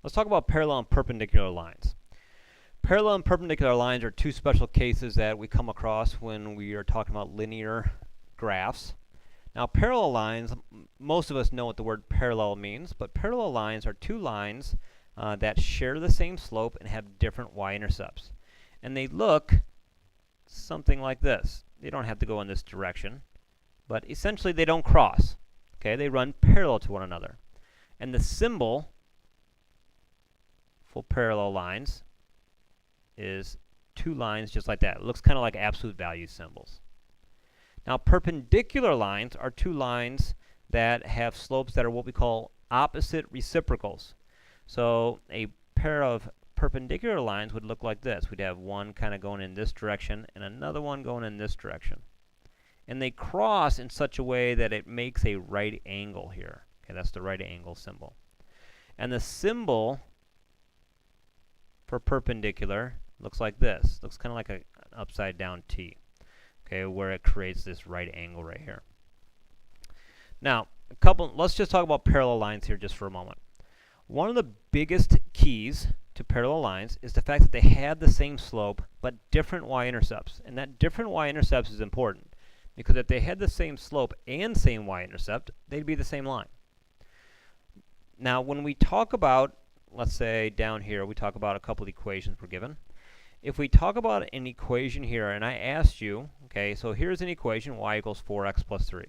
Let's talk about parallel and perpendicular lines. Parallel and perpendicular lines are two special cases that we come across when we are talking about linear graphs. Now, parallel lines, most of us know what the word parallel means, but parallel lines are two lines that share the same slope and have different y-intercepts. And they look something like this. They don't have to go in this direction, but essentially they don't cross. Okay, they run parallel to one another. And the symbol for parallel lines is two lines just like that. It looks kind of like absolute value symbols. Now, perpendicular lines are two lines that have slopes that are what we call opposite reciprocals. So a pair of perpendicular lines would look like this. We'd have one kind of going in this direction and another one going in this direction. And they cross in such a way that it makes a right angle here. Okay, that's the right angle symbol. And the symbol for perpendicular looks like this. Looks kind of like an upside down T. Okay, where it creates this right angle right here. Now, let's just talk about parallel lines here just for a moment. One of the biggest keys to parallel lines is the fact that they have the same slope but different y-intercepts. And that different y-intercepts is important because if they had the same slope and same y-intercept, they'd be the same line. Now, when we talk about, let's say down here, we talk about a couple of equations we're given. If we talk about an equation here, and I asked you, okay, so here's an equation, y equals 4x plus 3.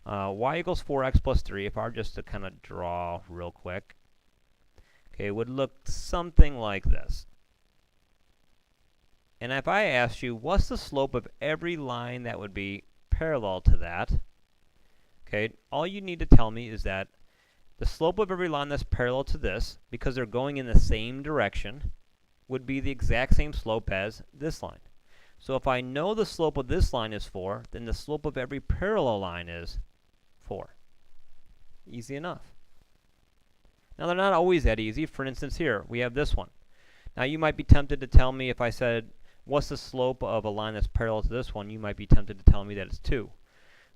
Y equals 4x plus 3, if I were just to kind of draw real quick, okay, it would look something like this. And if I asked you, what's the slope of every line that would be parallel to that, okay, all you need to tell me is that the slope of every line that's parallel to this, because they're going in the same direction, would be the exact same slope as this line. So if I know the slope of this line is 4, then the slope of every parallel line is 4. Easy enough. Now, they're not always that easy. For instance, here, we have this one. Now, you might be tempted to tell me, if I said, what's the slope of a line that's parallel to this one, you might be tempted to tell me that it's 2.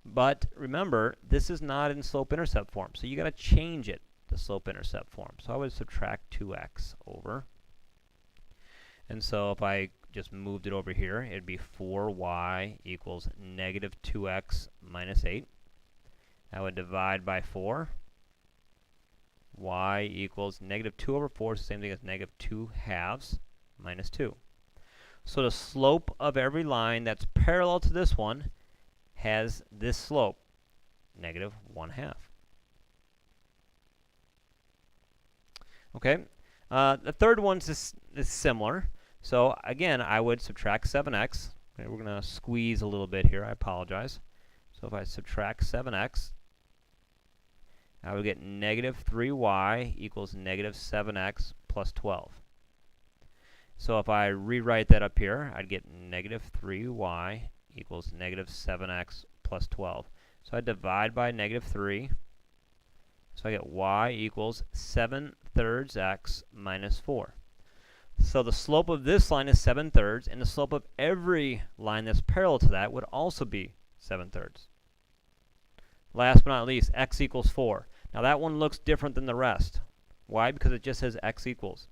But remember, this is not in slope-intercept form, so you got to change it to slope-intercept form. So I would subtract 2x over. And so if I just moved it over here, it'd be 4y equals negative 2x minus 8. I would divide by 4. Y equals negative 2 over 4 is the same thing as negative 2 halves minus 2. So the slope of every line that's parallel to this one has this slope, negative 1/2. Okay, the third one is similar. So again, I would subtract 7x. Okay, we're going to squeeze a little bit here. I apologize. So if I subtract 7x, I would get negative 3y equals negative 7x plus 12. So if I rewrite that up here, I'd get negative 3y equals negative 7x plus 12. So I divide by negative 3. So I get y equals 7/3 x minus 4. So the slope of this line is 7/3, and the slope of every line that's parallel to that would also be 7/3. Last but not least, x equals 4. Now that one looks different than the rest. Why? Because it just says x equals.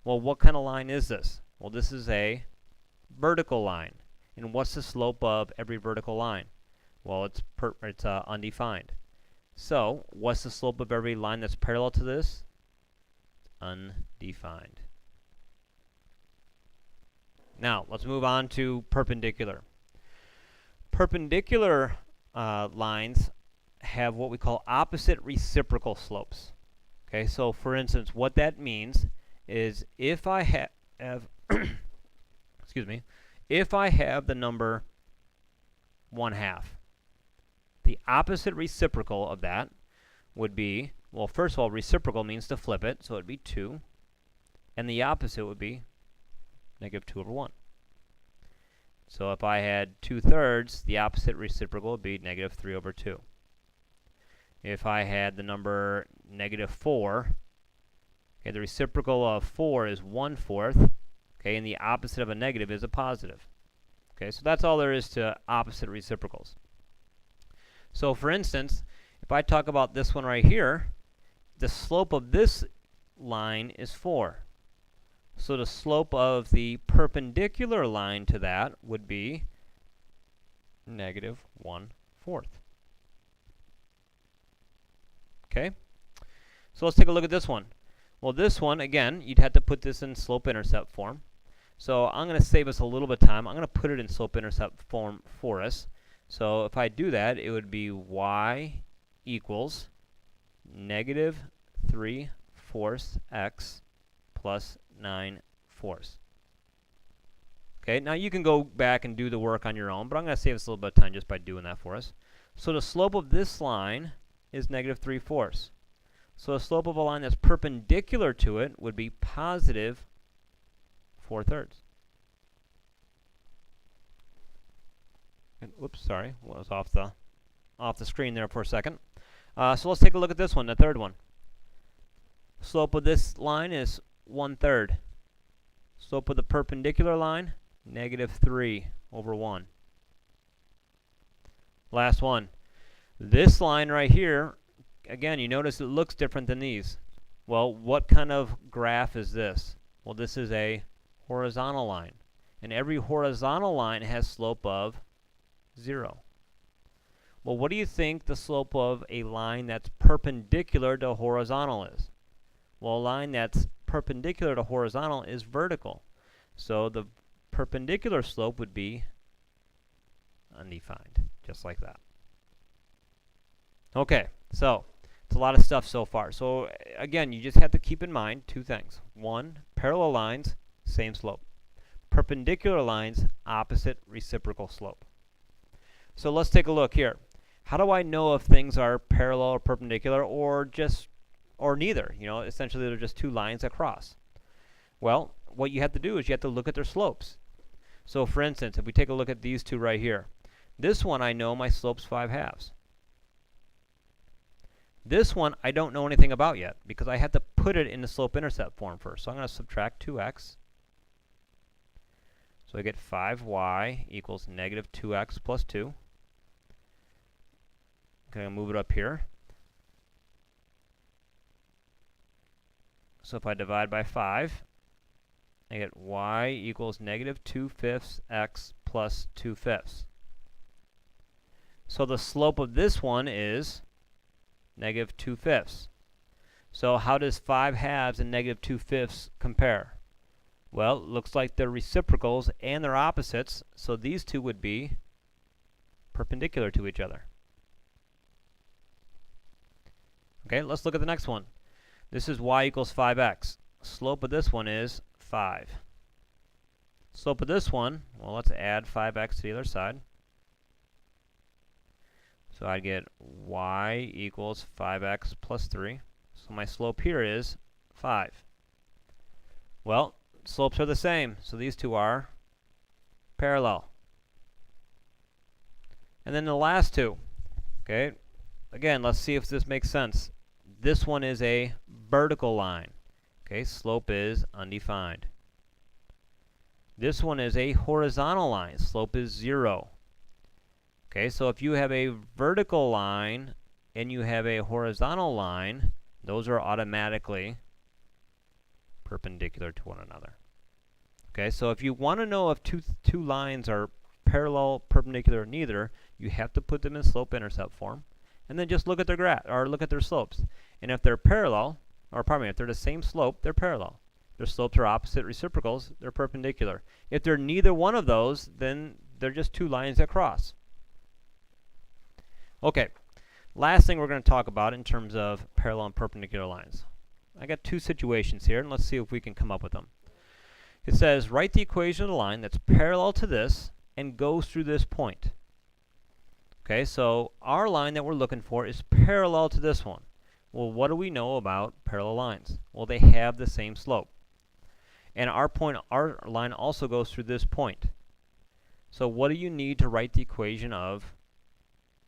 Well, what kind of line is this? Well, this is a vertical line. And what's the slope of every vertical line? Well, it's undefined. So, what's the slope of every line that's parallel to this? Undefined. Now, let's move on to perpendicular. Perpendicular lines have what we call opposite reciprocal slopes. Okay, so for instance, what that means is if I have excuse me, if I have the number 1/2, the opposite reciprocal of that would be, well, first of all, reciprocal means to flip it, so it would be 2, and the opposite would be negative 2 over 1. So if I had 2/3, the opposite reciprocal would be negative 3 over 2. If I had the number negative 4, okay, the reciprocal of 4 is 1/4, okay, and the opposite of a negative is a positive. Okay, so that's all there is to opposite reciprocals. So for instance, if I talk about this one right here, the slope of this line is 4. So the slope of the perpendicular line to that would be negative 1/4. Okay? So let's take a look at this one. Well, this one, again, you'd have to put this in slope-intercept form. So I'm going to save us a little bit of time. I'm going to put it in slope-intercept form for us. So if I do that, it would be y equals negative 3/4 x plus 9/4. Okay, now you can go back and do the work on your own, but I'm going to save us a little bit of time just by doing that for us. So the slope of this line is negative 3/4. So the slope of a line that's perpendicular to it would be positive 4/3. And, whoops, sorry, was off the screen there for a second. So let's take a look at this one, the third one. Slope of this line is 1/3. Slope of the perpendicular line, negative 3/1. Last one. This line right here, again, you notice it looks different than these. Well, what kind of graph is this? Well, this is a horizontal line. And every horizontal line has slope of 0. Well, what do you think the slope of a line that's perpendicular to horizontal is? Well, a line that's perpendicular to horizontal is vertical. So the perpendicular slope would be undefined, just like that. Okay, so it's a lot of stuff so far. So again, you just have to keep in mind two things. One, parallel lines, same slope. Perpendicular lines, opposite reciprocal slope. So let's take a look here. How do I know if things are parallel or perpendicular or neither? You know, essentially they're just two lines that cross. Well, what you have to do is you have to look at their slopes. So for instance, if we take a look at these two right here, this one I know my slope's 5/2. This one I don't know anything about yet because I have to put it in the slope-intercept form first. So I'm going to subtract 2x. So I get 5y equals negative 2x plus 2. Okay, I'll move it up here. So if I divide by 5, I get y equals negative 2/5 x plus 2/5. So the slope of this one is negative 2/5. So how does 5/2 and negative 2/5 compare? Well, it looks like they're reciprocals and they're opposites, so these two would be perpendicular to each other. Okay, let's look at the next one. This is y equals 5x. Slope of this one is 5. Slope of this one, well, let's add 5x to the other side. So I'd get y equals 5x plus 3. So my slope here is 5. Well, slopes are the same, so these two are parallel. And then the last two. Okay, again, let's see if this makes sense. This one is a vertical line. Okay, slope is undefined. This one is a horizontal line. Slope is 0. Okay, so if you have a vertical line and you have a horizontal line, those are automatically perpendicular to one another. Okay, so if you want to know if two lines are parallel, perpendicular, or neither, you have to put them in slope-intercept form, and then just look at their graph or look at their slopes. And if they're parallel, or pardon me, if they're the same slope, they're parallel. Their slopes are opposite reciprocals, they're perpendicular. If they're neither one of those, then they're just two lines that cross. Okay, last thing we're going to talk about in terms of parallel and perpendicular lines. I got two situations here, and let's see if we can come up with them. It says, write the equation of the line that's parallel to this and goes through this point. Okay, so our line that we're looking for is parallel to this one. Well, what do we know about parallel lines? Well, they have the same slope. And our line also goes through this point. So what do you need to write the equation of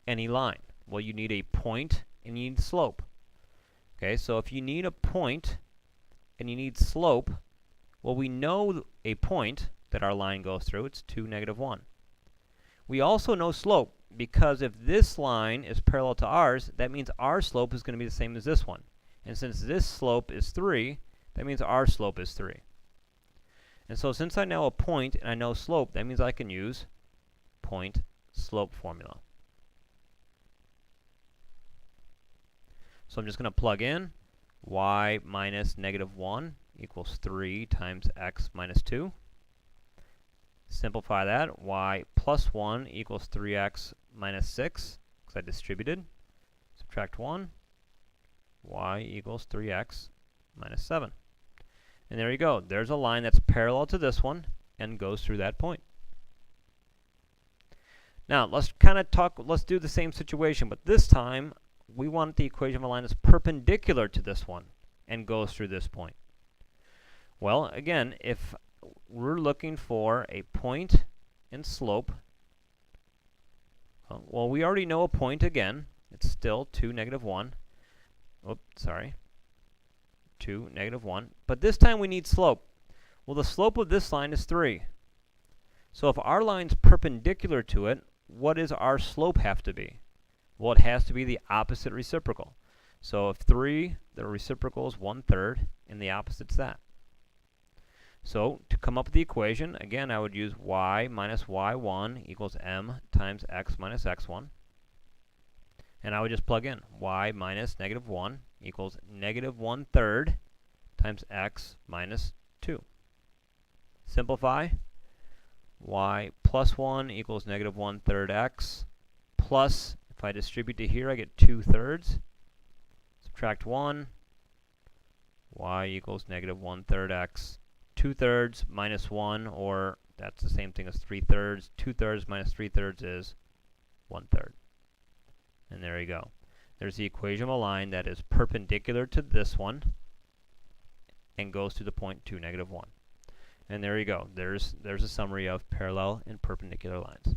any line? Well, you need a point and you need slope. Okay, so if you need a point and you need slope, well, we know a point that our line goes through. It's 2, -1. We also know slope because if this line is parallel to ours, that means our slope is going to be the same as this one. And since this slope is 3, that means our slope is 3. And so since I know a point and I know slope, that means I can use point slope formula. So I'm just going to plug in y minus negative 1 equals 3 times x minus 2. Simplify that. Y plus 1 equals 3x minus 6, because I distributed. Subtract 1. Y equals 3x minus 7. And there you go. There's a line that's parallel to this one and goes through that point. Now, let's do the same situation, but this time we want the equation of a line that's perpendicular to this one and goes through this point. Well, again, if we're looking for a point and slope, well, we already know a point again. It's still 2, negative 1. Oops, sorry. 2, negative 1. But this time we need slope. Well, the slope of this line is 3. So if our line's perpendicular to it, what does our slope have to be? Well, it has to be the opposite reciprocal. So if 3, the reciprocal is 1/3, and the opposite's that. So to come up with the equation, again, I would use y minus y1 equals m times x minus x1. And I would just plug in y minus negative 1 equals negative 1/3 times x minus 2. Simplify. Y plus 1 equals negative 1/3 x plus, if I distribute to here, I get 2/3. Subtract 1. Y equals negative 1/3 x. 2/3 minus 1, or that's the same thing as 3/3. 2/3 minus 3/3 is 1/3. And there you go. There's the equation of a line that is perpendicular to this one and goes to the point 2, negative 1. And there you go. There's a summary of parallel and perpendicular lines.